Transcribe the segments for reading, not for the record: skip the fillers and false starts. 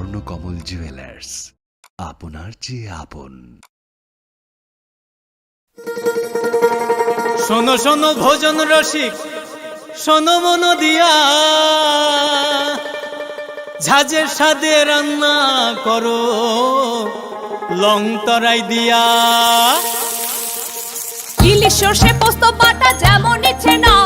Swarnakamal jewellers, আপনার চেয়ে আপন। শোনো শোনো ভোজন রসিক, শোনো মন দিয়া, ঝাঁঝের স্বাদে রান্না করো লং তরাই দিয়া। ইলিশ সর্ষে পোস্ত বাটা যেমন ইচ্ছে নাও,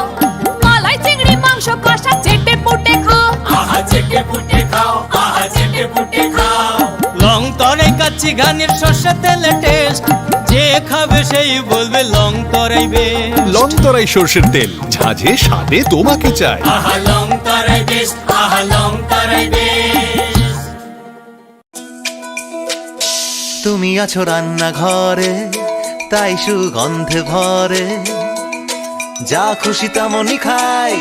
মালাই চিংড়ি মাংস কষা চেটে পুটে খাও, আহা চেটে পুটে খাও, আহা চেটে পুটে খাও। লং তরাই কাচ্চি ঘানির সর্ষে তেলে টেস্ট, যে খাবে সেই বলবে লং তরাই বেশ। লং তরাই সর্ষের তেল, ঝাঁঝে স্বাদে তোমাকে চাই। আহা লং তরাই বেশ, আহা লং তরাই বেশ। তুমি আছো রান্নাঘরে, তাই সুগন্ধে ভরে, যা খুশি তেমনই খাই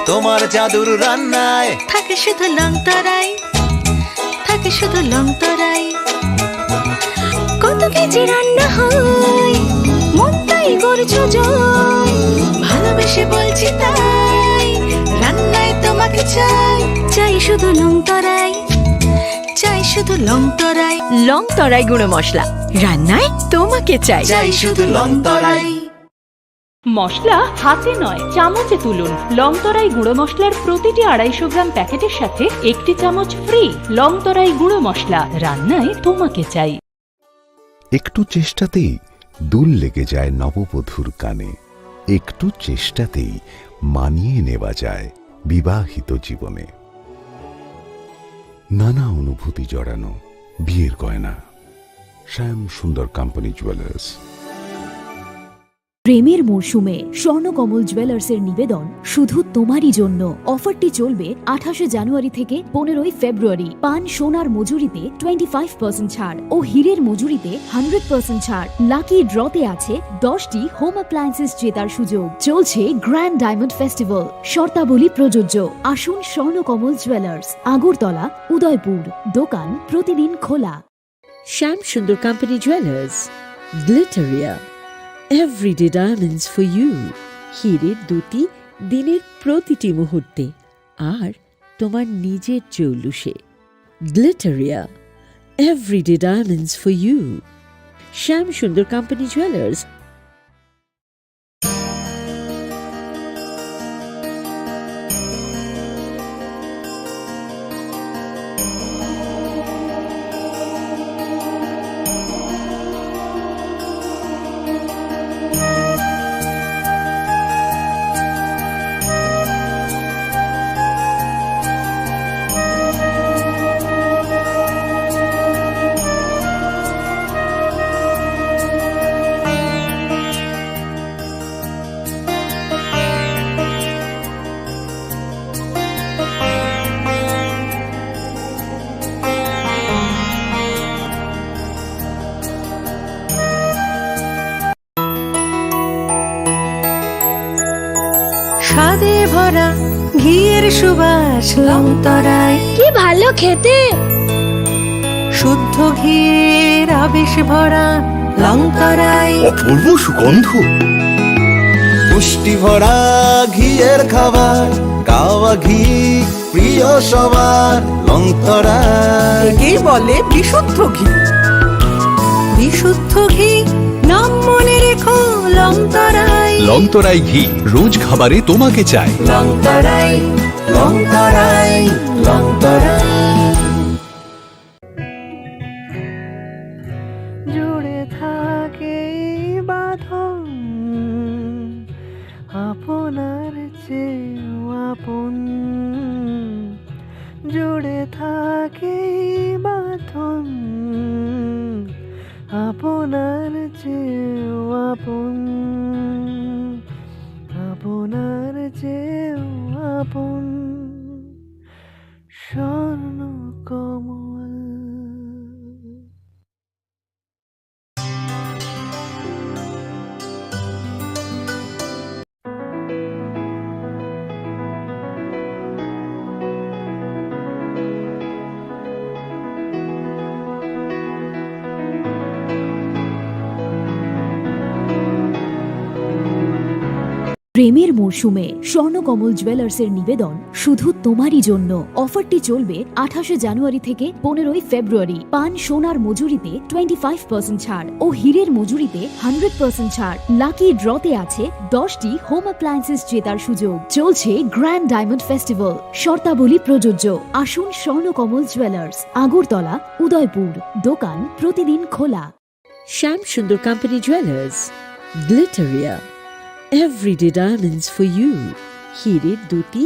তোমার জাদুর রান্নায়। থাকে শুধু লং তরাই, থাকে শুধু লং তরাই। কত কেজি রান্না হয়, মন তাই করছো জয়, ভালোবেসে বলছি তাই, রান্নায় তোমাকে চাই, চাই শুধু লং তরাই, চাই শুধু লং তরাই। লং তরাই গুঁড়ো মশলা, রান্নায় তোমাকে চাই, চাই শুধু লং তরাই। মশলা হাতে নয় চামচে তুলুন। লংতরাই গুঁড়ো মশলার প্রতিটি 250 গ্রাম প্যাকেটের সাথে 1টি চামচ ফ্রি। লংতরাই গুঁড়ো মশলা, রান্নায় তোমাকে চাই। একটু চেষ্টাতেই দুল লেগে যায় নববধূর কানে, একটু চেষ্টাতেই মানিয়ে নেওয়া যায় বিবাহিত জীবনে। নানা অনুভূতি জড়ানো বিয়ের গয়না। শ্যাম সুন্দর কোম্পানি জুয়েলার্স। প্রেমের মরশুমে স্বর্ণকমল জুয়েলার্সের নিবেদন শুধু তোমারই জন্য। অফারটি চলবে 28 জানুয়ারি থেকে 15 ফেব্রুয়ারি। পান সোনার মজুরিতে 25% ছাড় ও হীরের মজুরিতে 100% ছাড়। লাকি ড্রতে আছে 10টি হোম অ্যাপ্লায়েন্সেস জেতার সুযোগ। চলছে গ্র্যান্ড ডায়মন্ড ফেস্টিভ্যাল, শর্তাবলী প্রযোজ্য। আসুন স্বর্ণকমল জুয়েলার্স, আগরতলা, উদয়পুর। দোকান প্রতিদিন খোলা। Shyam Sundar company jewellers, Glitteria, everyday diamonds for you. হীরের দুটি দিনের প্রতিটি মুহূর্তে আর তোমার নিজের জৌলুসে। Glitteria, everyday diamonds for you. Shyam Sundar company jewellers. স্বাদে ভরা ঘিয়ের সুবাস লং তরাই, কি ভালো খেতে। শুদ্ধ ঘিয়ের আবেশ ভরা লং তরাই। অপূর্ব সুগন্ধ, পুষ্টি ভরা ঘিয়ের খাবার, গাওয়া ঘি প্রিয় সবার। লং তরাই কি বলে বিশুদ্ধ ঘি, বিশুদ্ধ ঘি নাম মনে রেখো লং তরাই। লং তরাই ঘি রোজ খাবারে তোমাকে চাই। লং তরাই, লং তরাই, লং তরাই। জুড়ে থাকে বাঁধন আপনার চেয়েও আপন, জুড়ে থাকে বাঁধন আপনার চেয়েও আপন, আপনার চেয়েও আপন। স্বর্ণকমল। প্রেমের মরশুমে স্বর্ণকমল জুয়েলার্সের নিবেদন শুধু তোমারই জন্য। অফারটি চলবে 28 জানুয়ারি থেকে 15 ফেব্রুয়ারি। পান সোনার মজুরিতে 25% ছাড় ও হীরের মজুরিতে 100% ছাড়। লাকি ড্রতে আছে 10টি হোম অ্যাপ্লায়েন্সেস জেতার সুযোগ। চলছে গ্র্যান্ড ডায়মন্ড ফেস্টিভ্যাল, শর্তাবলী প্রযোজ্য। আসুন স্বর্ণকমল জুয়েলার্স, আগরতলা, উদয়পুর। দোকান প্রতিদিন খোলা। Shyam Sundar company jewellers, Glitteria, everyday diamonds for you. হীরের দুটি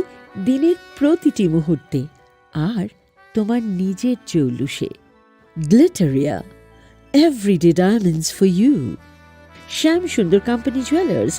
দিনের প্রতিটি মুহূর্তে আর তোমার নিজের জৌলুসে। Glitteria, everyday diamonds for you. Shyam Sundar company jewellers.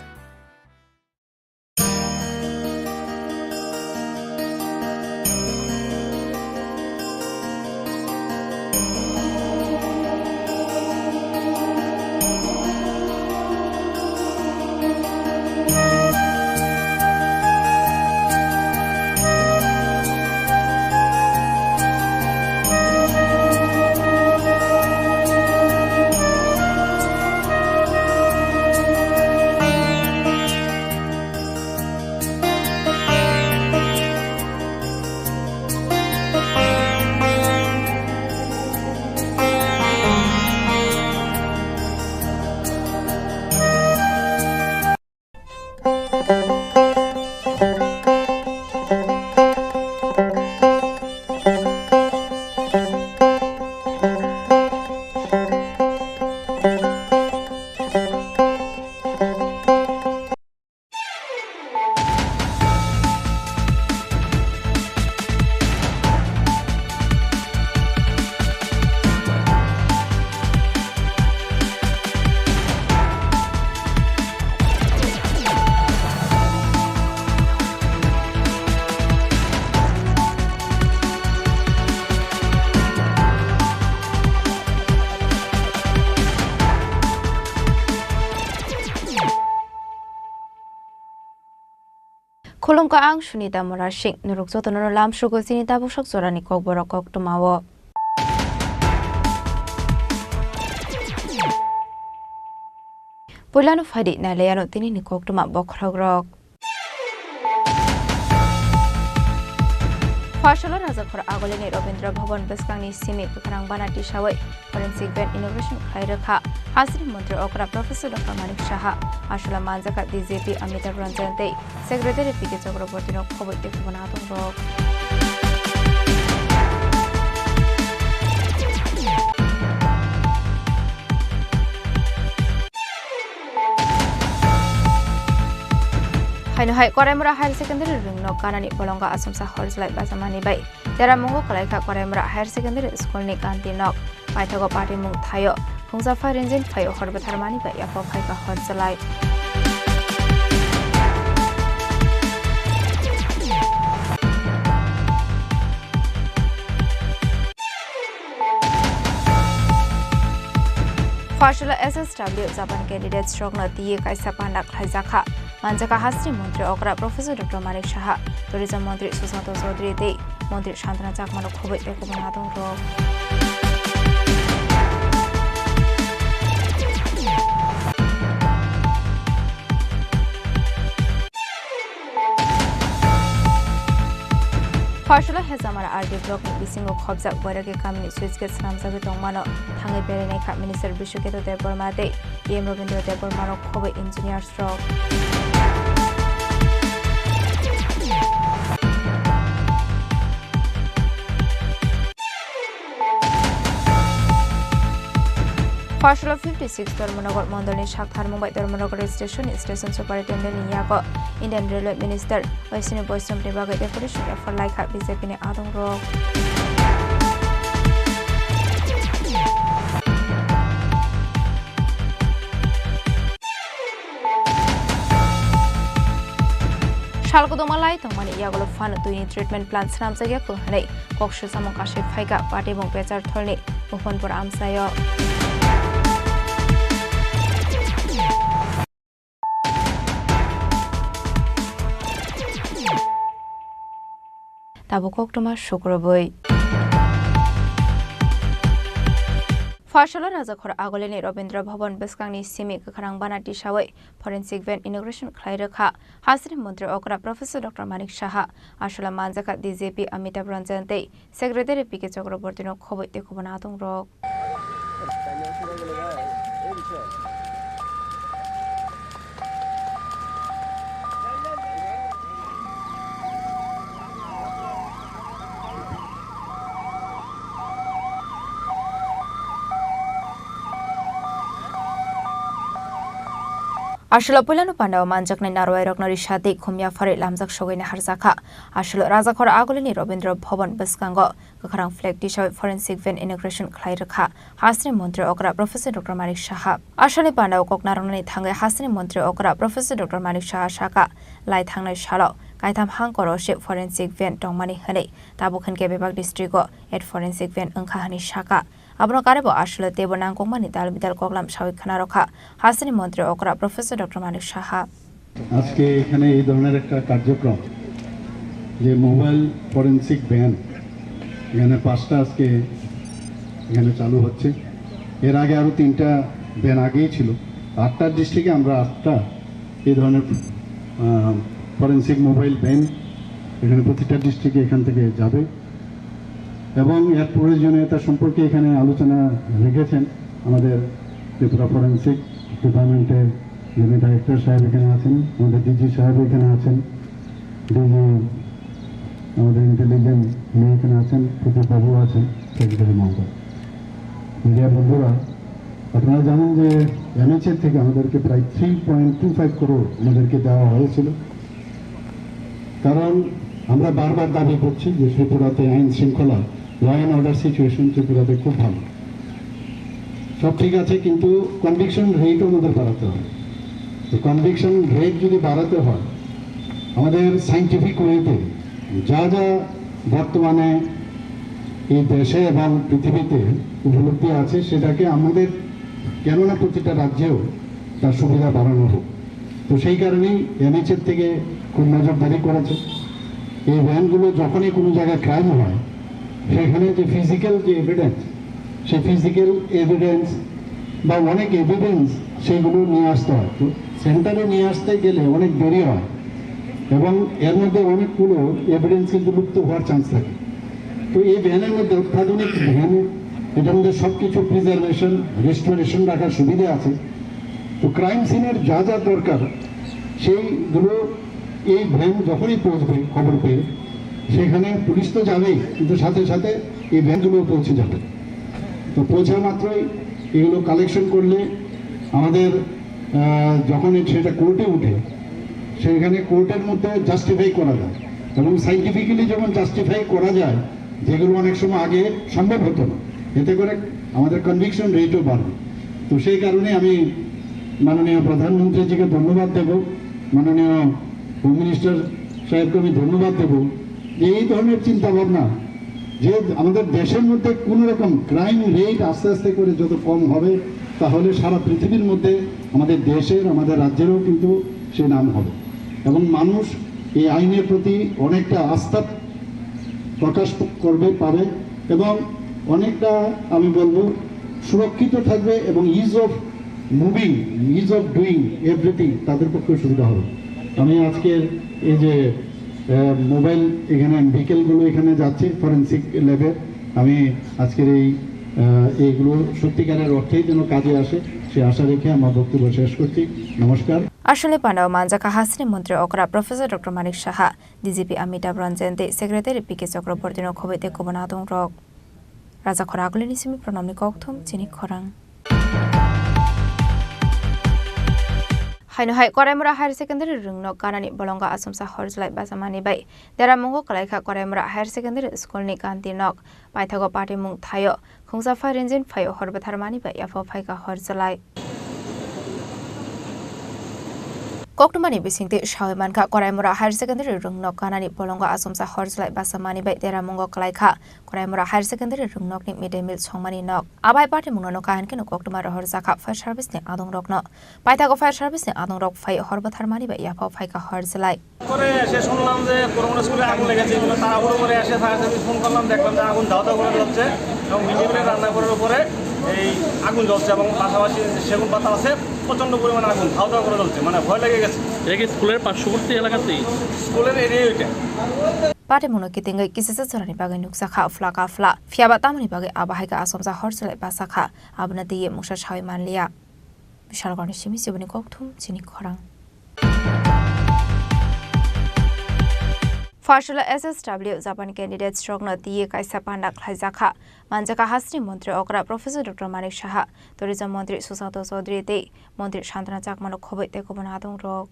Kolong ka ang sunita morashing nurukso to lam shugo sinita bushok zorani kok borokok tumawo. Pulano fadi na leyano tini ni kok tuma bokragrok. Fashala Razakhor Agolini Robindra Bhavan Beskangni Simi Pukarang Banati Shawai Forensic Bed Innovation Khairaka Hasri Mantri Okra Professor Dr. Manik Shaha Ashula Manzaka DJP Amitabh Ranjante Secretary P.K. Chakrabortino Khoboi Tekubanatung Rok Hai Koremra Higher Secondary Ringno Kanani Bolonga Asumsa Horslai Basamani Bay. There are Mungo Kalaka Koremra Higher Secondary School Nick Antinok, Paitago Party Mung Tayo, Hungsa Fire Engine Fayo Horbatharmani Bay Yapo Haika Horslai. Fashala SSW Japan candidate strong na tiye kaisa pandak Haizaka. Manjaka Hasri Mantri Okra Professor Dr. Manik Shaha, Tourism Mantri Susmato Chaudhary Dei, Mantri Shantana Chakmano Khoboi Tekubanatung Rok. Fashala Hezamara RD Block ni bisingo khobjak boirage kamini switchgate namjabe tongmano thangai berenai kha Minister Bishuketo Deborma Dei, EM Robindra Debormano Khoboi Engineer Stroke. Fashala 56 Dharmanagar Mondolni Shakhar Mumbai Dharmanagar Station Superintendent Niyako Indian Railway Minister Vaisini Boysam Debagai Decoration for Laika BJP ni Adong Rok. Shalgodomalai Tomani Yagolo Fan Tuni Treatment Plant Snamzagya Kuhane Kokshu Samokashi Faika Party Mung Pechar Tholni Mufonpur Amsayo. Tabukok Toma Shukraboi Fashala Razakhor Agoleni Robindra Bhavan Beskangni Simi Kakarang Banati Shawai Forensic Van Inauguration Khlairokha Hasri Mantri Okra Professor Dr. Manik Shaha Ashula Manjaka DJP Amitabh Ranjante Secretary PK Chakrabortino Khoboi Tekobanatung Rok Ashula Pulanu Panda Manjak Narwai Rognari Shadi Kumya Farid Lamzak Shogin Harzaka Ashula Razakhor Agoleni Robindra Bhavan Beskango Kakarang Flag Disha Forensic Van Inauguration Khlairokha Hasri Mantri Okra Professor Dr. Manik Shaha Ashali Panda Koknaroni Thanga Hasri Mantri Okra Professor Dr. Manik Shaha Shaka Lai Thangna Shalo Kaitam Hangkoro Ship Forensic Van Tongmani Hane Tabukan Kebebak District at Forensic Van Unkahani Shaka Abro Karebo Ashula Tebo Nangkomani Dalbidal Koklam Shawik Khanarokha Hasri Mantri Okra Professor Dr. Manik Shaha আজকে এখানে এই ধরনের একটা কার্যক্রম যে mobile forensic van এখানে 5টা আজকে এখানে চালু হচ্ছে এর আগে আরো 3টা ভ্যান আগেই ছিল 8টা ডিস্ট্রিক্টে আমরা 8টা এই ধরনের ফরেনসিক মোবাইল ভ্যান এখানে প্রতিটা ডিস্ট্রিক্টে এখান থেকে যাবে এবং এর প্রয়োজনীয়তা সম্পর্কে এখানে আলোচনা রেখেছেন আমাদের ত্রিপুরা ফরেনসিক ডিপার্টমেন্টের যিনি ডাইরেক্টর সাহেব এখানে আছেন আমাদের ডিজি সাহেব এখানে আছেন ডিজি আমাদের ইন্টেলিজেন্স এখানে আছেন প্রদীপ বাবু আছেন সেক্রেটারি মহোদয় মিডিয়া বন্ধুরা আপনারা জানেন যে এনএচএর থেকে আমাদেরকে প্রায় 3.25 করোড় আমাদেরকে দেওয়া হয়েছিল কারণ আমরা বারবার দাবি করছি যে ত্রিপুরাতে আইন শৃঙ্খলা ল অ্যান্ড অর্ডার সিচুয়েশন ত্রিপুরাতে খুব ভালো সব ঠিক আছে কিন্তু কনভিকশন রেটও আমাদের বাড়াতে হবে তো কনভিকশন রেট যদি বাড়াতে হয় আমাদের সাইন্টিফিক ওয়েতে যা যা বর্তমানে এই দেশে এবং পৃথিবীতে উপলব্ধি আছে সেটাকে আমাদের কেননা প্রতিটা রাজ্যেও তার সুবিধা বাড়ানো হোক তো সেই কারণেই এনএচএর থেকে খুব নজরদারি করেছে এই ভ্যানগুলো যখনই কোনো জায়গায় ক্রাইম হয় সেখানে যে ফিজিক্যাল যে এভিডেন্স সেই ফিজিক্যাল এভিডেন্স বা অনেক এভিডেন্স সেগুলো নিয়ে আসতে হয় তো সেন্টারে নিয়ে আসতে গেলে অনেক দেরি হয় এবং এর মধ্যে অনেকগুলো এভিডেন্স কিন্তু লুপ্ত হওয়ার চান্স থাকে তো এই ভ্যানের মধ্যে অত্যাধুনিক ভ্যানে এটার মধ্যে সব কিছু প্রিজার্ভেশন রেস্টোরেশন রাখার সুবিধা আছে তো ক্রাইম সিনের যা যা দরকার সেইগুলো এই ভ্যান যখনই পৌঁছবে খবর পেয়ে সেখানে পুলিশ তো যাবেই কিন্তু সাথে সাথে এই ভ্যানগুলোও পৌঁছে যাবে তো পৌঁছা মাত্রই এগুলো কালেকশন করলে আমাদের যখন সেটা কোর্টে উঠে সেখানে কোর্টের মধ্যে জাস্টিফাই করা যায় এবং সাইন্টিফিক্যালি যখন জাস্টিফাই করা যায় যেগুলো অনেক সময় আগে সম্ভব হতো না এতে করে আমাদের কনভিকশন রেটও বাড়বে তো সেই কারণে আমি মাননীয় প্রধানমন্ত্রীজিকে ধন্যবাদ দেব মাননীয় হোম মিনিস্টার সাহেবকে আমি ধন্যবাদ দেব যে এই ধরনের চিন্তাভাবনা যে আমাদের দেশের মধ্যে কোনো রকম ক্রাইম রেট আস্তে আস্তে করে যত কম হবে তাহলে সারা পৃথিবীর মধ্যে আমাদের দেশের আমাদের রাজ্যেরও কিন্তু সে নাম হবে এবং মানুষ এই আইনের প্রতি অনেকটা আস্থা প্রকাশ করবে পাবে এবং অনেকটা আমি বলবো সুরক্ষিত থাকবে এবং is of moving is of doing everything তাদের পক্ষে সুবিধা হবে আমি আজকের এই যে মোবাইল এখানে ভেহিকেলগুলো এখানে যাচ্ছে ফরেনসিক ল্যাবে আমি আজকের এইগুলো সত্যিকারের অর্থেই যেন কাজে আসে সে আশা রেখে আমার বক্তব্য শেষ করছি নমস্কার আসলে পান্ডাও মানজাকা হাসিনী মন্ত্রী অকরা professor doctor Manik Saha DGP Amitabh রঞ্জনতে সেক্রেটারি পিকে চক্রবর্তী খবইতে কবনাদং রক রাজা খরা আগলিনি সিমি প্রণামনি ককথম চিনি খরাং হাইনো হাই করাইমরা হায়ার সেকেন্ডারি রুংনক গানানি বলঙ্গা আসমসা হরজলাই বাসামানি বাই দেরা মঙ্গো কলাইখা করাইমরা হায়ার সেকেন্ডারি স্কুলনি কান্তি নক পাইথাগো পার্টি মুং থাयो खुंसा फाइ रेंजिन फायो हरबथारमानि बाय याफो फाइका हरजलाय कोकटमानि बिसिंते शावेमानका कराइमरा हायर सेकेंडारि रुंनक गानानि बलंगा आसमसा हरजलाय बासामानि बाय देरा मंगो कलाइखा कराइमरा हायर सेकेंडारि रुंनकनि मिड डे मिल संमानि नक आबाय पार्टी मुंनो काहानकिनो कोकटमा हरजाखा फायर सार्भिसनि आदं रकनो पाइथागो फायर सार्भिसनि आदं रक फाइ हरबथारमानि बाय याफो फाइका हरजलाय করে এসে শুনলাম যে করোনা স্কুলে আগুন লেগেছে এগুলো তাড়াহুড়ো করে এসে ফায়ার সার্ভিস ফোন করলাম দেখলাম যে আগুন ধাওয়া করে যাচ্ছে এবং মিলিমিলি রান্নাঘরের উপরে এই আগুন জ্বলছে এবং পাশাপাশি যে সেগুন পাতা আছে প্রচণ্ড পরিমাণে আগুন খাওয়া দাওয়া করে জ্বলছে, মানে ভয় লেগে গেছে। এটা কি স্কুলের পার্শ্ববর্তী এলাকাতেই? স্কুলের এরিয়া ওইটা। Pada mono kitingai kisisa sorani bagai nuksa kha flaka fla fiaba tamani bagai abahai ka asomsa horselai basa kha abna diye musha shawi manlia bishal gorni simi sibani kokthum chini khorang Fashola SSW Japan candidate strogna diye kaisa pandak khlaijaka manjaka hasri mantri okra Professor Dr. Manik Saha tourism mantri Susanto Chaudhary te mantri Shantana Chakmano khobai te kobana adong rok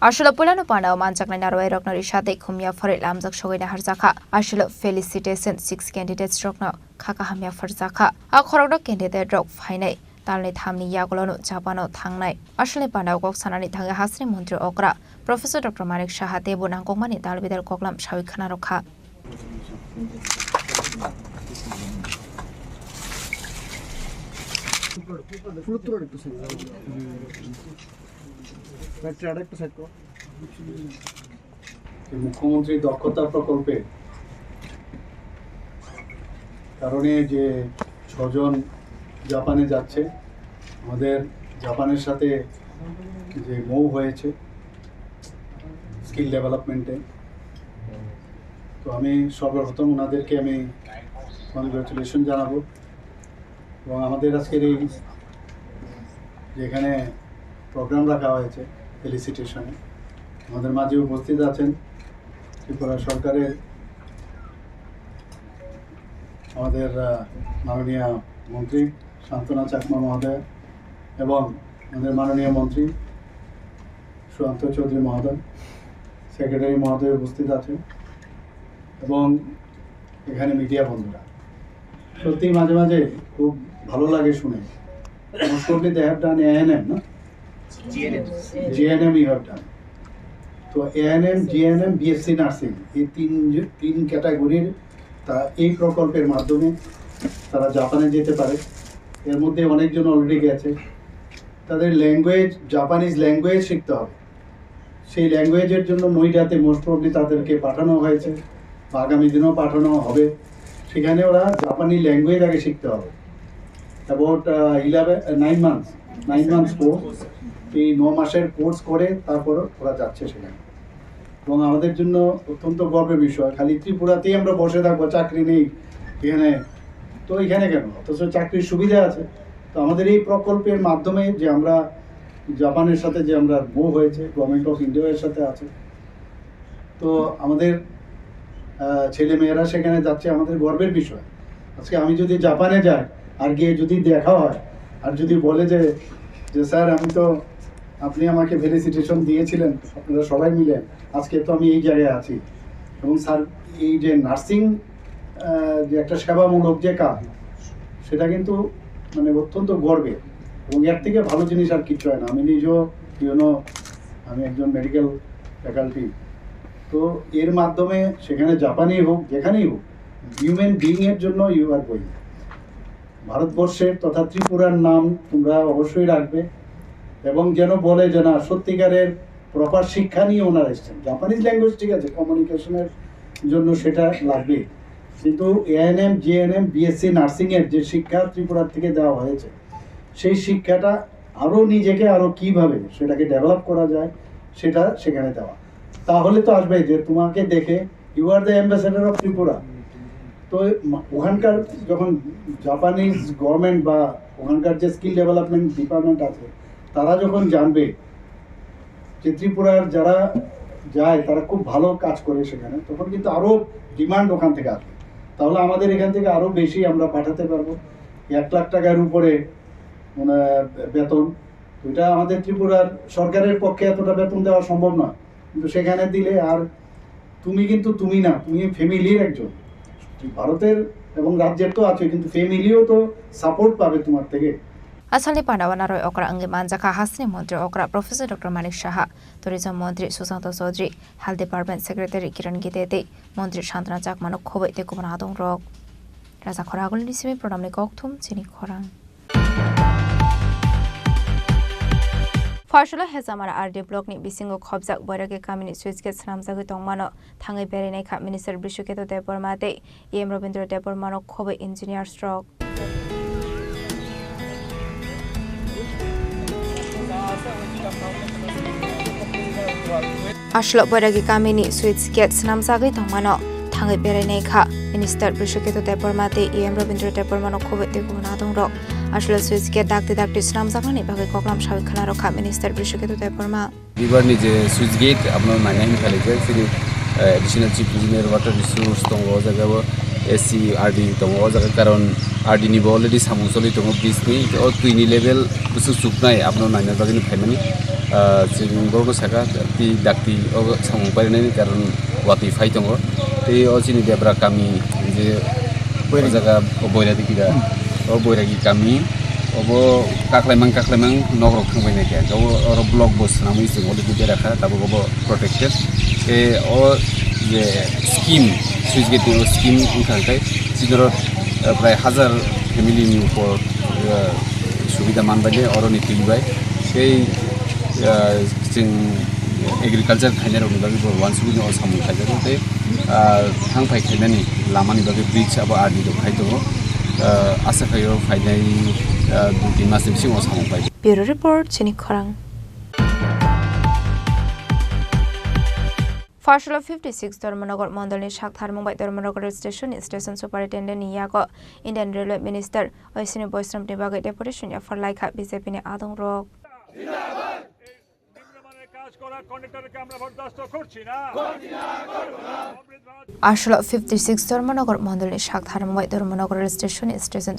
Ashula Pulano Panda Manchak Narway Rocknari Shate Kumia for it Lamzak Shogina Harzaka Ashula felicitation 6 candidates Rockno Kakahamia Farzaka a Korok candidate rock fine Talne Tamni Yagolono Japano Tangnai Ashula Panda Gok Sanani Tanga Hasri Montri Okra Professor Dr. Manik Saha Debunang Gomani Dalvidal Koklam Shawi Kanaroka মুখ্যমন্ত্রী দক্ষতা প্রকল্পে কারণে যে 6 জন জাপানে যাচ্ছে, আমাদের জাপানের সাথে যে মৌ হয়েছে স্কিল ডেভেলপমেন্টে, তো আমি সর্বপ্রথম ওনাদেরকে আমি কনগ্রাচুলেশন জানাবো। এবং আমাদের আজকের এই যেখানে প্রোগ্রাম রাখা হয়েছে ফেলিসিটেশনে, আমাদের মাঝে উপস্থিত আছেন ত্রিপুরা সরকারের আমাদের মাননীয় মন্ত্রী শান্তনা চাকমা মহোদয় এবং আমাদের মাননীয় মন্ত্রী সুশান্ত চৌধুরী মহোদয়, সেক্রেটারি মহোদয় উপস্থিত আছেন এবং এখানে মিডিয়া বন্ধুরা। সত্যি মাঝে মাঝে খুব ভালো লাগে শুনে। Most probably they have done ANM, no? GNM you have done. তো ANM, GNM, BSc নার্সিং এই তিন ক্যাটাগরির তা এই প্রকল্পের মাধ্যমে তারা জাপানে যেতে পারে। এর মধ্যে অনেকজন অলরেডি গেছে। তাদের ল্যাঙ্গুয়েজ জাপানিজ ল্যাঙ্গুয়েজ শিখতে হবে। সেই ল্যাঙ্গুয়েজের জন্য নইডাতে মোস্ট প্রবলি তাদেরকে পাঠানো হয়েছে বা আগামী দিনেও পাঠানো হবে। সেখানে ওরা জাপানি ল্যাঙ্গুয়েজ আগে শিখতে হবে। About 9 months কোর্স, এই 9 মাসের কোর্স করে তারপর ওরা যাচ্ছে সেখানে। এবং আমাদের জন্য অত্যন্ত গর্বের বিষয়, খালি ত্রিপুরাতেই আমরা বসে থাকবো, চাকরি নেই এখানে, তো এখানে কেন, অথচ চাকরির সুবিধা আছে। তো আমাদের এই প্রকল্পের মাধ্যমে যে আমরা জাপানের সাথে যে আমরা মো হয়েছে, গভর্নমেন্ট অফ ইন্ডিয়ার সাথে আছে, তো আমাদের ছেলেমেয়েরা সেখানে যাচ্ছে, আমাদের গর্বের বিষয়। আজকে আমি যদি জাপানে যাই আর গিয়ে যদি দেখা হয় আর যদি বলে যে স্যার আমি তো আপনি আমাকে ফেলিসিটেশন দিয়েছিলেন আপনারা সবাই মিলে, আজকে তো আমি এই জায়গায় আছি, এবং স্যার এই যে নার্সিং যে একটা সেবামূলক যে কাজ, সেটা কিন্তু মানে অত্যন্ত গর্বের। এবং এর থেকে ভালো জিনিস আর কিছু হয় না। আমি নিজেও আমি একজন মেডিকেল ফ্যাকাল্টি, তো এর মাধ্যমে সেখানে জাপানেই হোক যেখানেই হোক হিউম্যান বিইংয়ের জন্য ইউ আর গোয়িং। ভারতবর্ষের তথা ত্রিপুরার নাম তোমরা অবশ্যই রাখবে এবং যেন বলে যে না সত্যিকারের প্রপার শিক্ষা নিয়ে ওনারা এসছেন। জাপানিজ ল্যাঙ্গুয়েজ ঠিক আছে, কমিউনিকেশনের জন্য সেটা লাগবে, কিন্তু ANM, GNM, BSc নার্সিংয়ের যে শিক্ষা ত্রিপুরার থেকে দেওয়া হয়েছে, সেই শিক্ষাটা আরও নিজেকে আরও কীভাবে সেটাকে ডেভেলপ করা যায় সেটা সেখানে দেওয়া। তাহলে তো আসবে যে তোমাকে দেখে you are the ambassador of Tripura. তো ওখানকার যখন জাপানিজ গভর্নমেন্ট বা ওখানকার যে স্কিল ডেভেলপমেন্ট ডিপার্টমেন্ট আছে, তারা যখন জানবে যে ত্রিপুরার যারা যায় তারা খুব ভালো কাজ করে সেখানে, তখন কিন্তু আরও ডিমান্ড ওখান থেকে আসবে। তাহলে আমাদের এখান থেকে আরও বেশি আমরা পাঠাতে পারবো। 1 লাখ টাকার উপরে বেতন, ওইটা আমাদের ত্রিপুরার সরকারের পক্ষে এতটা বেতন দেওয়া সম্ভব নয়, কিন্তু সেখানে দিলে আর তুমি কিন্তু তুমি না, তুমি ফ্যামিলির একজন, ভারতের এবং রাজ্যের তো আছে, কিন্তু ফ্যামিলিও তো সাপোর্ট পাবে তোমার থেকে। Asali Pandawan Roy Okra Angi Manjaka Hasni Montri Okra Professor Dr. Manik Saha Tourism Montri Susanto Chaudhary Health Department Secretary Kiran Gitete Montri Shantana Chakmano Khobai te Kubana Adong Rok Raza Khoragul Nisimi Prodamni Kokthum Chini Khorang Farsula Hezamara RD Block ni bisingo khobjak boirage kamini switch gate snamjagoi tongmano thangai berenai kha Minister Bishuketo Deborma de EM Robindra Deborma no khobe engineer stroke Ashlo boirage kamini switch gate snamjagoi tongmano thangai berenai kha Minister Bishuketo Deborma de EM Robindra Deborma no khobe teguna dongrok আসলে সুইচকে ডাকতে স্নামজাখানি বাকি ককলাম সাবি খানা রক্ষা minister Biswaketu Debbarma এবারনি যে switch gate আপনার মাইনাইন খালিছে ফিরি additional chief engineer water resource দङ জায়গায় এসি আরডি দङ জায়গা কারণ আরডি নিবো অলরেডি সামুসলি দङ ব্রিজনি ও তুইনি লেভেল বুসু সুকনাই আপনার নাইনার বাগিনি ফাইমানি जों गरगो साका ती डाक्ति ओ सामु पारिनायनि कारण वाति फाइ दङ এই অচিনি দেবরা কামি যে ওই জায়গা বইরাদি কিরা ও বইরাগি কামি অব কাকলাইমাং নগর খাंबाय नायखा गाव और ब्लॉक बस नामै जों अलरेडि राखा दाबो गब प्रोटेक्टेड ए ओ जे स्किम सुइच गेटिं स्किम ओंखारबाय जिदर प्राय 1000 फेमिलिनि उपर सुबिदा मानबाय और नितिबाय এই जों एग्रिकालचार खायनाय रनि बागै बरवान सुबिदा अ सामु खायजाते थांफाय खायनायनि लामानि बागै ब्रिज आबो आरडि दं खाय दङ आसा खायो फायनाय 2-3 मासनि सिगाङाव सामु फाय Bureau Report Chini Khorang Farsula 56 Dharmanagar Mandalni Shakthar Mumbai Dharmanagar Station Superintendent Niyago Indian Railway Minister Oisini Boystrom Nibagai Deputation for Laika BJP ni Adong Rok Ashla 56 Dharmanagar Mandalni Shakthar Mumbai Dharmanagar Station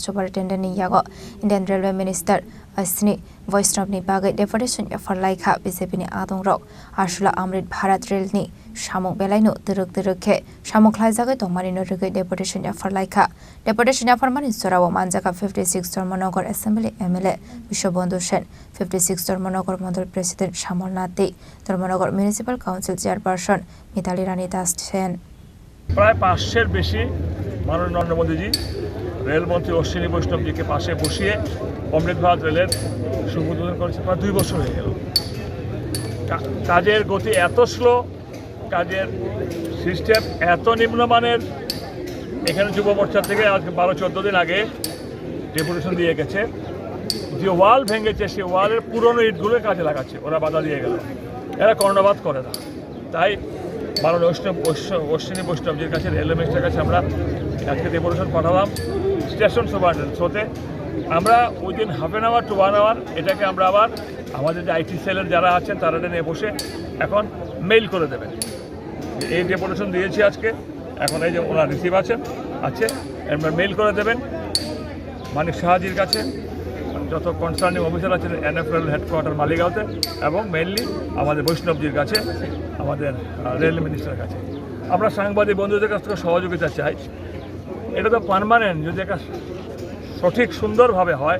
Superintendent Niyago Indian Railway Minister Oisini Boystrom Nibagai Deputation for Laika BJP ni Adong Rok Ashla Amrit Bharat Rail ni Shamuk Belaino Diruk Shamuk Laizagai Tomarino Rigai Deputation for Laika Deputation for Manisora Manjaka 56 Dharmanagar Assembly MLA Bishobondu Shen 56 Dharmanagar Mandal President Shamol Nati Dharmanagar Municipal Council Chairperson Mitali Rani Das Sen প্রায় 500 বেশি মাননীয় নরেন্দ্র মোদীজি রেলমন্ত্রী অশ্বিনী বৈষ্ণবজিকে পাশে বসিয়ে অমৃত ভারত রেলের শুভ উদ্বোধন করেছে প্রায় 2 বছর হয়ে গেল কাজের গতি এত স্লো কাজের সিস্টেম এত নিম্নমানের এখানে যুব মোর্চা থেকে আজকে 12-14 দিন আগে ডেপুটেশন দিয়ে গেছে যে ওয়াল ভেঙেছে সেই ওয়ালের পুরনো ইটগুলো কাজে লাগাচ্ছে ওরা বাধা দিয়ে গেল এরা কর্ণপাত করে না তাই মাননীয় অশ্বিনী বৈষ্ণবজির কাছে রেলওয়ে মিনিস্টারের কাছে আমরা আজকে ডেপুটেশন পাঠালাম স্টেশন সুপারিনটেন্ডেন্ট হতে আমরা within half an hour to 1 hour এটাকে আমরা আবার আমাদের যে আইটি সেলের যারা আছেন তারা নিয়ে বসে এখন মেইল করে দেবেন এই ডেপুটেশন দিয়েছি আজকে এখন এই যে ওনার রিসিভ আছে এবার মেইল করে দেবেন মানিক শাহজির কাছে যত কনসার্নিং অফিসার আছেন এনএফএল হেডকোয়ার্টার মালিগাঁওতে এবং মেইনলি আমাদের বৈষ্ণবজির কাছে আমাদের রেল মিনিস্টারের কাছে আমরা সাংবাদিক বন্ধুদের কাছ থেকে সহযোগিতা চাই এটা তো পার্মানেন্ট যদি একটা সঠিক সুন্দরভাবে হয়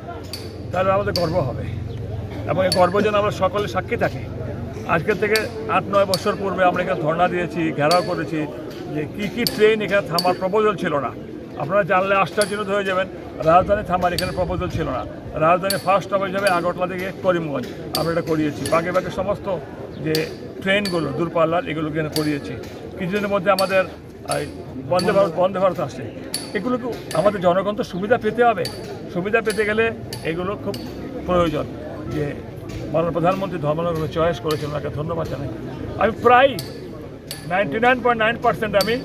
তাহলে আমাদের গর্ব হবে এবং এই গর্ব যেন আমরা সকলে সাক্ষী থাকি আজকের থেকে 8-9 বছর পূর্বে আমরা এখানে ধর্ণা দিয়েছি ঘেরাও করেছি যে কী ট্রেন এখানে থামার প্রপোজাল ছিল না আপনারা জানলে আশ্চর্যজনক হয়ে যাবেন রাজধানী থামার এখানে প্রপোজাল ছিল না রাজধানী ফার্স্ট স্টপ হিসাবে আগরতলা থেকে করিমগঞ্জ আমরা এটা করিয়েছি বাকি সমস্ত যে ট্রেনগুলো দূরপাল্লার এগুলো এখানে করিয়েছি কিছুদিনের মধ্যে আমাদের বন্দে ভারত আসছে এগুলো আমাদের জনগণ তো সুবিধা পেতে হবে সুবিধা পেতে গেলে এগুলো খুব প্রয়োজন যে মাননীয় প্রধানমন্ত্রী ধর্মনগর চয়েস করেছেন ওনাকে ধন্যবাদ জানাই আমি প্রায় 99.9% আমি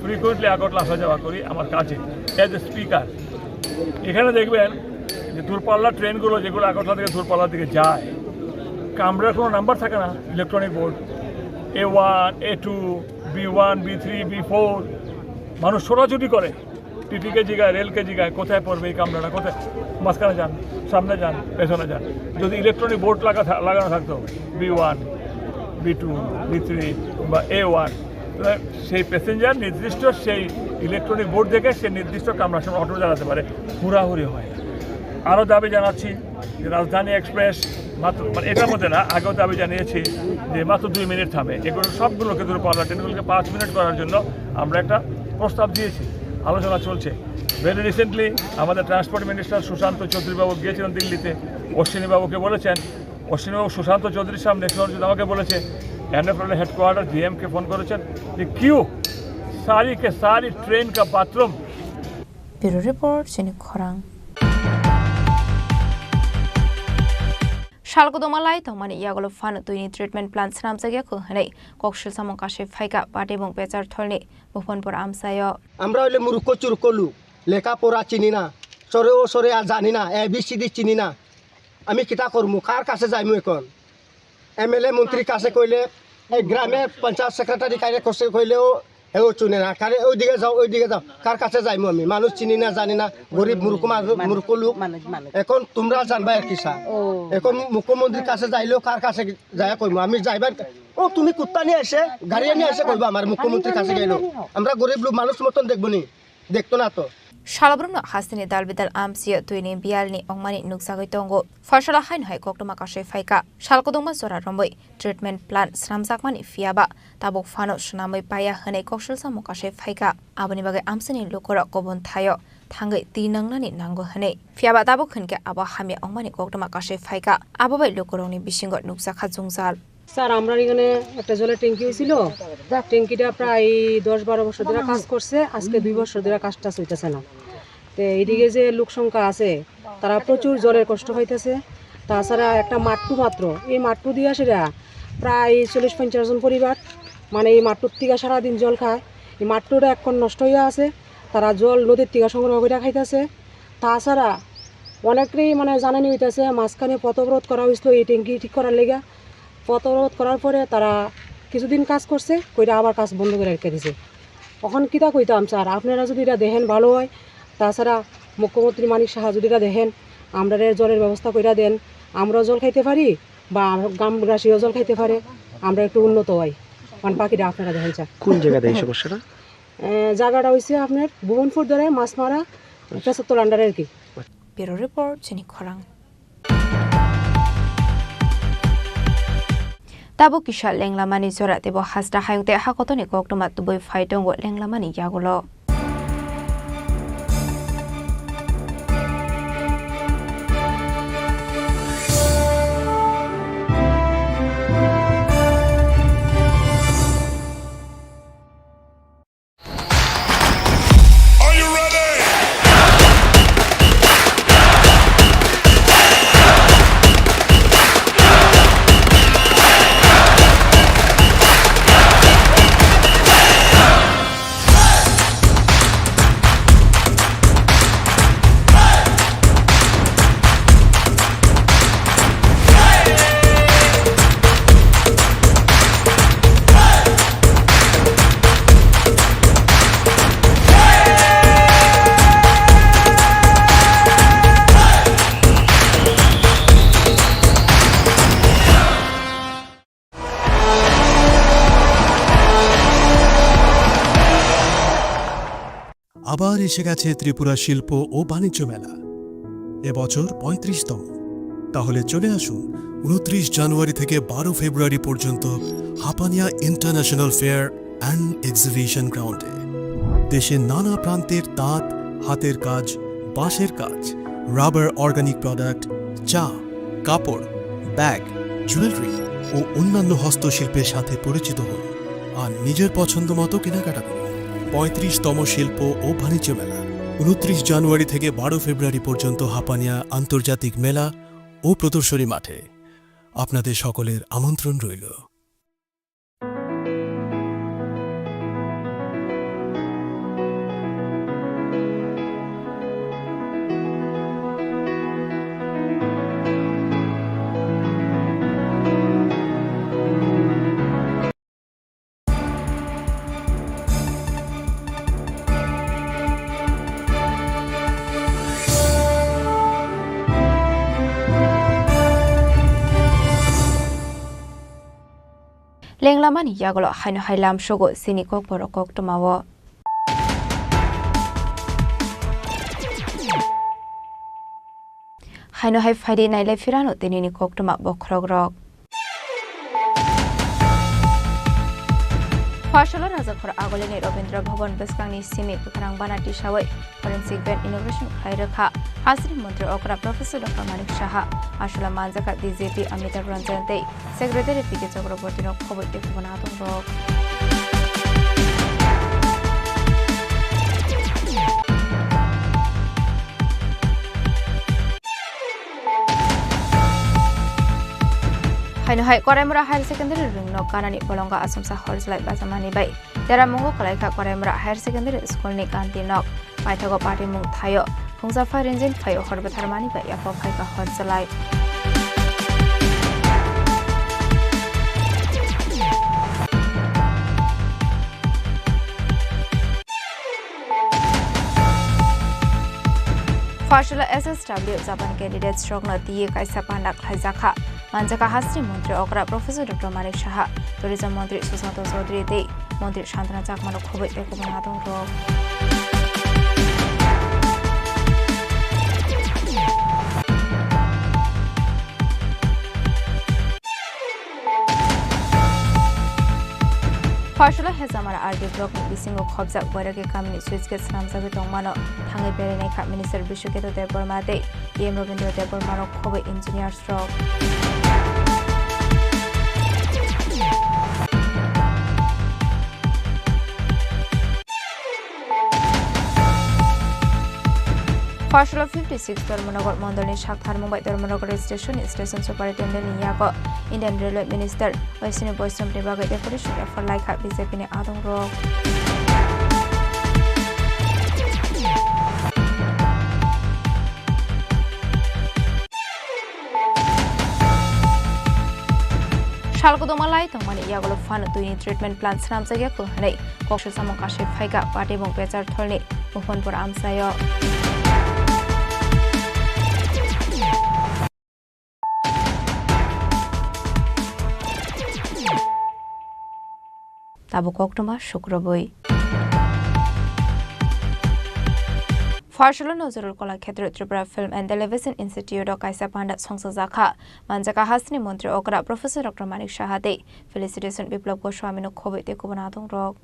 ফ্রিকুয়েন্টলি আগরতলা আসা যাওয়া করি আমার কাছে অ্যাজ এ স্পিকার এখানে দেখবেন যে দূরপাল্লার ট্রেনগুলো যেগুলো আগরতলা থেকে দূরপাল্লার দিকে যায় কামরার কোনো নাম্বার থাকে না electronic board A1 A2 B1 B3 B4 মানুষ ছোটাছুটি করে টিটিকে জিগায় রেলকে জিগায় কোথায় পড়বে এই কামরাটা কোথায় মাঝখানে যান সামনে যান পেছনে যান যদি ইলেকট্রনিক বোর্ড লাগানো থাকতো B1 B2 B3 বা A1 সেই প্যাসেঞ্জার নির্দিষ্ট সেই ইলেকট্রনিক বোর্ড দেখে সে নির্দিষ্ট কামরার সময় অটো চালাতে পারে হুড়াহুড়ি হয় আরও দাবি জানাচ্ছি যে রাজধানী এক্সপ্রেস মাত্র মানে এটার মধ্যে না আগেও দাবি জানিয়েছি যে মাত্র 2 মিনিট থামে এগুলো সবগুলোকে দূরপাল্লার ট্রেনগুলোকে 5 মিনিট করার জন্য আমরা একটা প্রস্তাব দিয়েছি আলোচনা চলছে ভেরি রিসেন্টলি আমাদের ট্রান্সপোর্ট মিনিস্টার সুশান্ত চৌধুরীবাবু গিয়েছিলেন দিল্লিতে অশ্বিনীবাবুকে বলেছেন পশ্চিমবঙ্গ সুশান্ত চৌধুরীর সামনে যদি আমাকে বলেছে एनएफएल हेडक्वार्टर जीएम के फोन করেছেন যে क्यों सारी के सारी ट्रेन का बाथरूम। ব্যুরো রিপোর্ট সিনিক খরাং। শালকদমালাই তমানি ইয়াগল ফান তুইনি ট্রিটমেন্ট প্লান স্নামজাগিয়া খহनै ককশিল সামং কাশে ফাইকা পাটে বং বেচার থলনি ভুবনপুর আমসায়। আমরা হইলে মুরুক্ষ চুরুক্ষ লোক, লেখাপড়া চিনি না, সরে ও সরে আর জানি না, ABCD চিনি না, আমি কিতা করমু, কার কাছে যাইমু এখন? MLA মন্ত্রীর কাছে কইলে, এই গ্রামে পঞ্চায়েত সেক্রেটারি কাছে কইলেও হেও চুনে না, কারে ওইদিকে যাও, কার কাছে যাইমু আমি? মানুষ চিনি না, জানি না, গরিব মূর্খ লোক। এখন তোমরা জানবা আর কিসা, এখন মুখ্যমন্ত্রীর কাছে যাইলেও কার কাছে যায় কইমু? আমি যাইবার তুমি কুত্তা নিয়ে এসে গাড়ি নিয়ে এসে কইবা আমার মুখ্যমন্ত্রীর কাছে গেল? আমরা গরিব লোক মানুষ মতন দেখবো নি? দেখতো না তো। শালব্রুমনো হাসিনি দালবিদাল আমসিয়া তুইনি বিয়ালনি অংমানি নুকসাগৈ তঙ্গো ফসলা হাইন হাই কক্টমা কাশে ফাইকা শালকদংমা জরা রম্বই ট্রিটমেন্ট প্লান স্নামজাকমানি ফিয়াবা তাবক ফানো সুনাमै पाया हनै कौशल सामु काशे फाइका आबनि बागै आमसनि लोकरा कबन थायो थांगै तिनांगनानि नांगो हनै फियाबा ताबक खनके आबा हामि अंगमानि कक्टमा काशे फाइका आबाबाई लोकरंनि बिसिंग नुकसाखा जुंजाल। স্যার আমরা এখানে একটা জলের ট্যাঙ্কি হয়েছিল, ট্যাঙ্কিটা প্রায় 10-12 বছর ধরে কাজ করছে, আজকে 2 বছর ধরে কাজটা চলতেছে না। তো এইদিকে যে লোক সংখ্যা আছে তারা প্রচুর জলের কষ্ট হইতেছে। তাছাড়া একটা মাট্টু মাত্র, এই মাট্টু দিয়ে সেরা প্রায় 40-50 জন পরিবার মানে এই মাট্টুর থেকে সারাদিন জল খায়। এই মাট্টুটা এখন নষ্ট হয়ে আছে, তারা জল নদীর থেকে সংগ্রহ করে খাইতেছে। তাছাড়া অনেকেই মানে জানানি হইতেছে মাঝখানে পথবরোধ করা হয়েছিল এই ট্যাঙ্কি ঠিক করার লেগে। পথবরোধ করার পরে তারা কিছুদিন কাজ করছে, কইরা আবার কাজ বন্ধ করে রেখে দিছে। এখন কিতা কইতাম স্যার, আপনারা যদি এটা দেখেন ভালো হয়। তাছাড়া মুখ্যমন্ত্রী মানিক সাহা যদি এটা দেখেন আমরা জলের ব্যবস্থা কইরা দেন, আমরাও জল খাইতে পারি বা গ্রামবাসীও জল খাইতে পারে, আমরা একটু উন্নত হই। কারণ বাকিটা আপনারা দেখেন স্যার। কোন জায়গাতে এই সমস্যাটা? জায়গাটা হয়েছে আপনার ভুবনপুর ধরে মাছমারা 75 আন্ডারে আর কি। ব্যুরো রিপোর্ট সিনিক খরাং। তাবো কিশা লেংলামানি জরা দেব হাসটা হায়ুতে হাকতনি কক্টমা তুবই ফাইটঙ্গ লেংলামানি ইয়াগুলো। আবার এসে গেছে ত্রিপুরা শিল্প ও বাণিজ্য মেলা, এবছর 35তম। তাহলে চলে আসুন 29 জানুয়ারি থেকে 12 ফেব্রুয়ারি পর্যন্ত Hapania international fair and exhibition গ্রাউন্ডে। দেশের নানা প্রান্তের তাঁত, হাতের কাজ, বাঁশের কাজ, রাবার অর্গানিক প্রোডাক্ট, চা, কাপড়, ব্যাগ, জুয়েলারি ও অন্যান্য হস্তশিল্পের সাথে পরিচিত হন আর নিজের পছন্দ মতো কেনাকাটা করুন। 35তম শিল্প ও বাণিজ্য মেলা 29 জানুয়ারি থেকে 12 ফেব্রুয়ারি পর্যন্ত হাপানিয়া আন্তর্জাতিক মেলা ও প্রদর্শনী মাঠে। আপনাদের সকলের আমন্ত্রণ রইল। লেংলামানি ইয়াগুলো হাইনো হাইলাম সগো সিনিকক বরকক টমাও। হাইনো হাই ফাইডি নাইলাই ফিরানো তেনিনি কক্টমা বখরক রক। ফসলের রাজাখর আগলেনি রবীন্দ্র ভবন বেসকাংনি সিমি পুখারাং বানাটি সাওয়াই ফরেন্সিক ব্যান্ড ইনোভেশন খাইরখা হাসির মন্ত্রী অকরা প্রফেসর ডক্টর মানিক সাহা আসলে মানজাকা DGP Amitabh Ranjan De secretary PK Chakraborty খবর দেখব না আতঙ্ক Hai Koramura Higher Secondary Ring no Kanani Bolonga Asumsa Horse like Basamani Bay. There are Mongo Kalaka Koramura Higher Secondary School Nick Anti Nok, Paitago Party Mung Tayo, Hungsa Fire Engine Fayo Horbat Harmani by Yako Paika Horse Alive. Fashula SSW Japan candidate stroke no Tie Kaisa Pandak Haizaka. Manjaka Hasri Mantri Okra Professor Dr. Manik Shaha, Tourism Mantri Susanto Chaudhary Dei, Mantri Shantana Chakmano Khoboi Ekobanatong Ro. Fashula Hezamara RD Block Bisingo Khobza Borage Kamini Switchgate Namsabi Tongmano, Tangi Berene Kap Minister Bishuketo Debormade, Yem Robindra Debormano Khoboi Engineer Stroke. Fashula 56 Dharmanagar Mondani Shakhar Mumbai Dharmanagar Station Superintendent Niyako Indian Railway Minister Vaisini Boysam Debaga Decoration for like BJP ne Adong Ro. Shalkodomalai Tongmani Yagolo Fan doing treatment plants Namsaga Kuhane, Koksha Samokashi Faika, Party Mung Pechar Tolni, Mufon for Amsayo. Tabuk October Shukraboi Farshalo Nozurul Kola Khetru Tripura Film and Television Institute of Kaisa Panda Songsazaka Manjaka Hasni Mantri Okra Professor Dr. Manik Shahade Felicitation Biplab Goswami no Khoboi Tekubanatung Rock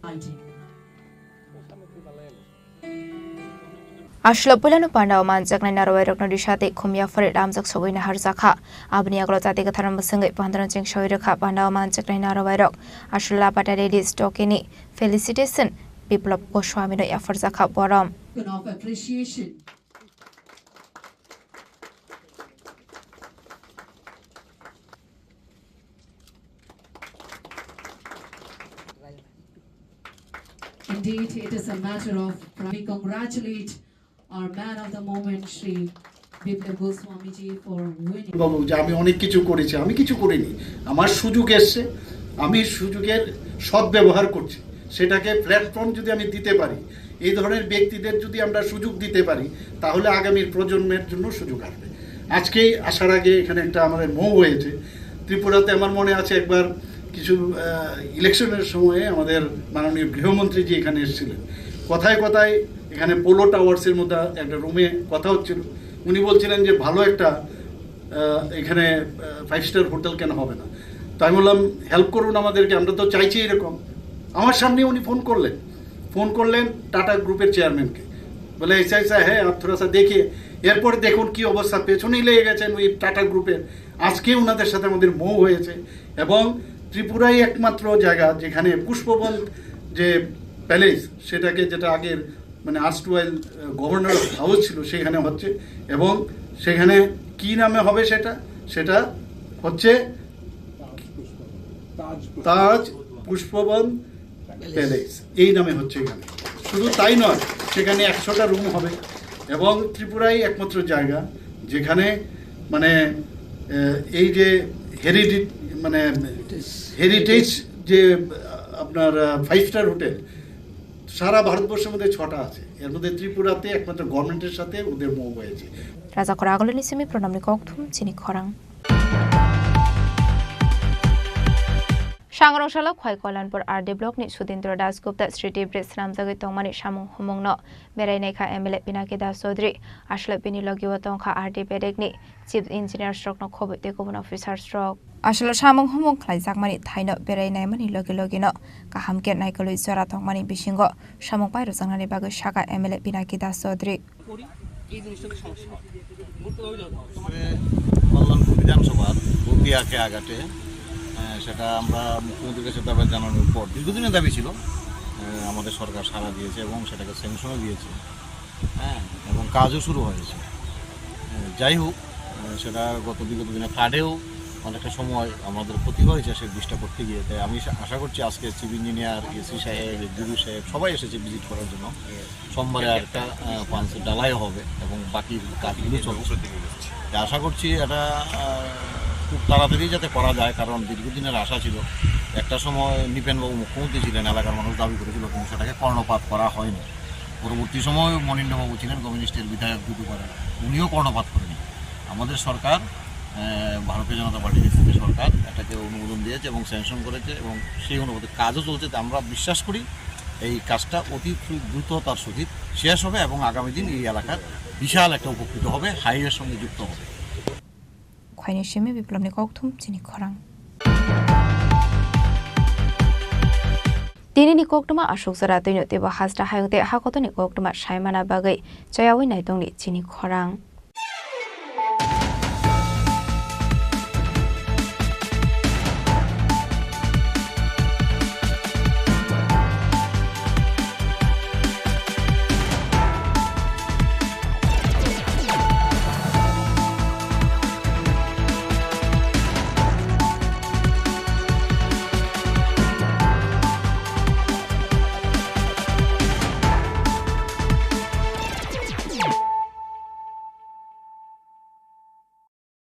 Ashla Pulanu Panda Manjak Narawai Rokno Dishate Kumya Farid Amzak Sowina Harzaka Abni Agrotati Kataram Singai Pandaran Ching Shoiraka Panda Manjak Narawai Rok Ashla Patadedi Stokini Felicitation Biplab Goswami no Yafarzaka Boram of appreciation. Indeed, it is a matter of pride. We congratulate our man of the moment, Shri Biplab Goswami ji, for winning. বাবু যে আমি অনেক কিছু করেছি, আমি কিছু করিনি, আমার সুযোগ এসছে, আমি সুযোগের সদ্ব্যবহার করছি, সেটাকে প্ল্যাটফর্ম যদি আমি দিতে পারি, এই ধরনের ব্যক্তিদের যদি আমরা সুযোগ দিতে পারি, তাহলে আগামী প্রজন্মের জন্য সুযোগ আসবে। আজকেই আসার আগে এখানে একটা আমাদের মৌ হয়েছে ত্রিপুরাতে, আমার মনে আছে একবার কিছু ইলেকশনের সময়ে আমাদের মাননীয় গৃহমন্ত্রী জি এখানে এসেছিলেন, কথায় কথায় এখানে পোলো টাওয়ার্সের মধ্যে একটা রুমে কথা হচ্ছিল, উনি বলছিলেন যে ভালো একটা এখানে 5 স্টার হোটেল কেন হবে না, তো আমি বললাম হেল্প করুন আমাদেরকে, আমরা তো চাইছি এরকম। আমার সামনে উনি ফোন করলেন টাটা গ্রুপের চেয়ারম্যানকে, বলে ऐसा ऐसा है आप थोड़ा सा देखिए, এরপরে দেখুন কি অবস্থা, পেছনেই লেগে গেছেন ওই টাটা গ্রুপের। আজকে ওনাদের সাথে আমাদের মৌ হয়েছে এবং ত্রিপুরাই একমাত্র জায়গা যেখানে পুষ্পবন যে প্যালেস, সেটাকে যেটা আগের মানে আর্স্টওয়াইল গভর্নর হাউস ছিল সেখানে হচ্ছে, এবং সেখানে কি নামে হবে সেটা হচ্ছে তাজ পুষ্পবন প্যালেস, এই নামে হচ্ছে এখানে। শুধু তাই নয়, সেখানে 100টা রুম হবে এবং ত্রিপুরাই একমাত্র জায়গা যেখানে মানে এই যে হেরিটেজ যে আপনার 5 স্টার হোটেল সারা ভারতবর্ষের মধ্যে 6টা আছে, এর মধ্যে ত্রিপুরাতে একমাত্র গভর্নমেন্টের সাথে ওদের মৌ হয়েছে। রাজা করা আগলে নিসিমি প্রণামনি ককথুম চিনি খরাং Shangrongshalo Khoi Kolanpur RD Block ni Sudindra Das Gupta Street Bridge Namjagoi Tongmani Samung Humongno Beraineka MLA Pinaki Das Chaudhary Ashla Bini Logiwa Tongkha RD Bedegni Chief Engineer Stroke no Khoboi Tekubon Officer Stroke Ashla Samung Humong Khlai Jakmani Thaino Berainai Mani Logino Kahamke Naikoloi Zora Tongmani Bisingo Samung Pairo Jangnani Bagoi Shaka MLA Pinaki Das Chaudhary এই জিনিসটা তো সমস্যা হয় কল্যাণপুর বিধানসভার বগিয়াকে আঘাটে সেটা আমরা মুখ্যমন্ত্রীর কাছে ব্যাপার জানানোর পর দীর্ঘদিনের দাবি ছিল, আমাদের সরকার সাড়া দিয়েছে এবং সেটাকে স্যাংশনও দিয়েছে, হ্যাঁ, এবং কাজও শুরু হয়েছে। যাই হোক, সেটা বিগত দিনে ফ্লাডেও অনেকটা সময় আমাদের ক্ষতি হয়েছে সেই ব্রিজটা করতে গিয়ে। তাই আমি আশা করছি আজকে চিফ ইঞ্জিনিয়ার, এসি সাহেব, এক্সিকিউটিভ সাহেব সবাই এসেছে ভিজিট করার জন্য। সোমবারে একটা পাঞ্চের ডালাই হবে এবং বাকি কাজগুলো চলছে। আশা করছি এটা খুব তাড়াতাড়ি যাতে করা যায়, কারণ দীর্ঘদিনের আশা ছিল। একটা সময় নিপেনবাবু মুখ্যমন্ত্রী ছিলেন, এলাকার মানুষ দাবি করেছিল, কিন্তু সেটাকে কর্ণপাত করা হয়নি। পরবর্তী সময় মনীন্দ্রবাবু ছিলেন কমিউনিস্টের বিধায়ক দুদুপাড়া, উনিও কর্ণপাত করেনি। আমাদের সরকার, ভারতীয় জনতা পার্টির স্থিতি সরকার, এটাকে অনুমোদন দিয়েছে এবং স্যাংশন করেছে এবং সেই অনুমোদন কাজও চলছে। আমরা বিশ্বাস করি এই কাজটা অতি দ্রুততার সহিত শেষ হবে এবং আগামী দিন এই এলাকার বিশাল একটা উপকৃত হবে, হাইওয়ের সঙ্গে যুক্ত হবে। খয়নি সিমি বিপ্লবনি ককথুম চিনি খরাং दिनैनि कोकटमा अशोक जरा दैनो तेबो हाजरा हायंते हाकतनि कोकटमा सायमाना बागै जयावै नायदंनि चिनि खरां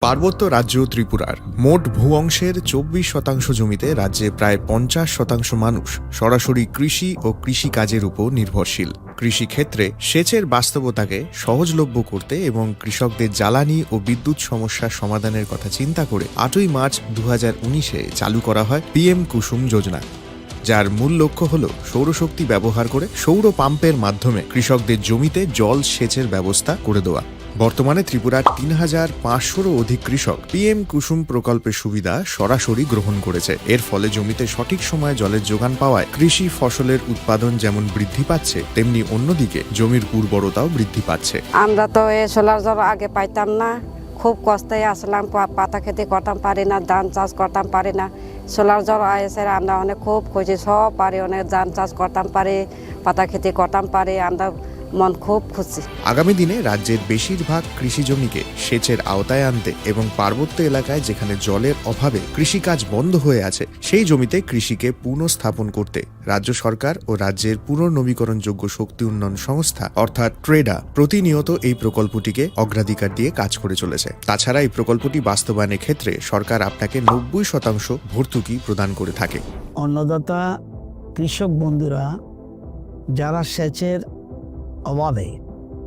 পার্বত্য রাজ্য ত্রিপুরার মোট ভূ অংশের 24% জমিতে রাজ্যে প্রায় 50% মানুষ সরাসরি কৃষি ও কৃষিকাজের উপর নির্ভরশীল। কৃষিক্ষেত্রে সেচের বাস্তবতাকে সহজলভ্য করতে এবং কৃষকদের জ্বালানি ও বিদ্যুৎ সমস্যার সমাধানের কথা চিন্তা করে 8ই মার্চ 2019-এ চালু করা হয় PM কুসুম যোজনা, যার মূল লক্ষ্য হল সৌরশক্তি ব্যবহার করে সৌর পাম্পের মাধ্যমে কৃষকদের জমিতে জল সেচের ব্যবস্থা করে দেওয়া। বর্তমানে ত্রিপুরার 3500-রও অধিক কৃষক PM কুসুম প্রকল্পের সুবিধা সরাসরি গ্রহণ করেছে। এর ফলে জমিতে সঠিক সময়ে জলের যোগান পাওয়ায় কৃষি ফসলের উৎপাদন যেমন বৃদ্ধি পাচ্ছে, তেমনি অন্যদিকে জমির উর্বরতাও বৃদ্ধি পাচ্ছে। আমরা তো এই সোলার জল আগে পাইতাম না, খুব কষ্টে আসলাম, পাতা খেতে করতাম পারি না, ধান চাষ করতাম পারি না। সোলার জল এসে আমরা অনেক খুব খুশি, সব পারি, অনেক ধান চাষ করতাম পারি, পাতা খেতে করতাম পারি, আমরা মন খুব খুশি। আগামী দিনে রাজ্যের বেশিরভাগ কৃষি জমিকে সেচের আওতায় আনতে এবং পার্বত্য এলাকায় যেখানে জলের অভাবে কৃষিকাজ বন্ধ হয়ে আছে, সেই জমিতে কৃষিকে পুনঃস্থাপন করতে রাজ্য সরকার ও রাজ্যের পুনর্নবীকরণযোগ্য শক্তি উন্নয়ন সংস্থা অর্থাৎ ট্রেডা প্রতিনিয়ত এই প্রকল্পটিকে অগ্রাধিকার দিয়ে কাজ করে চলেছে। তাছাড়া এই প্রকল্পটি বাস্তবায়নের ক্ষেত্রে সরকার আপনাকে 90% ভর্তুকি প্রদান করে থাকে। অন্নদাতা কৃষক বন্ধুরা যারা সেচের অভাবে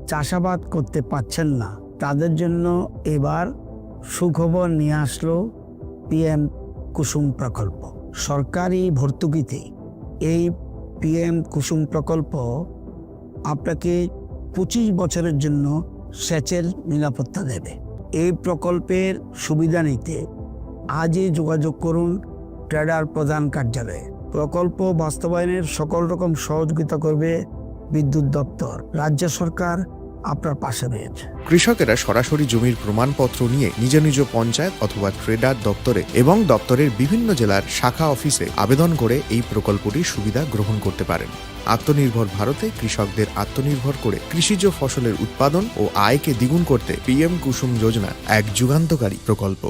চাষাবাদ করতে পারছেন না, তাদের জন্য এবার সুখবর নিয়ে আসলো PM কুসুম প্রকল্প। সরকারি ভর্তুকিতে এই PM কুসুম প্রকল্প আপনাকে 25 বছরের জন্য সেচের নিরাপত্তা দেবে। এই প্রকল্পের সুবিধা নিতে আজই যোগাযোগ করুন ট্রেডার প্রধান কার্যালয়ে। প্রকল্প বাস্তবায়নের সকল রকম সহযোগিতা করবে বিদ্যুৎ দপ্তর। রাজ্য সরকার আপনার পাশে রয়েছে। কৃষকেরা সরাসরি জমির প্রমাণপত্র নিয়ে নিজ নিজ পঞ্চায়েত অথবা ট্রেডার দপ্তরে এবং দপ্তরের বিভিন্ন জেলার শাখা অফিসে আবেদন করে এই প্রকল্পটির সুবিধা গ্রহণ করতে পারেন। আত্মনির্ভর ভারতে কৃষকদের আত্মনির্ভর করে কৃষিজ ফসলের উৎপাদন ও আয়কে দ্বিগুণ করতে PM কুসুম যোজনা এক যুগান্তকারী প্রকল্প।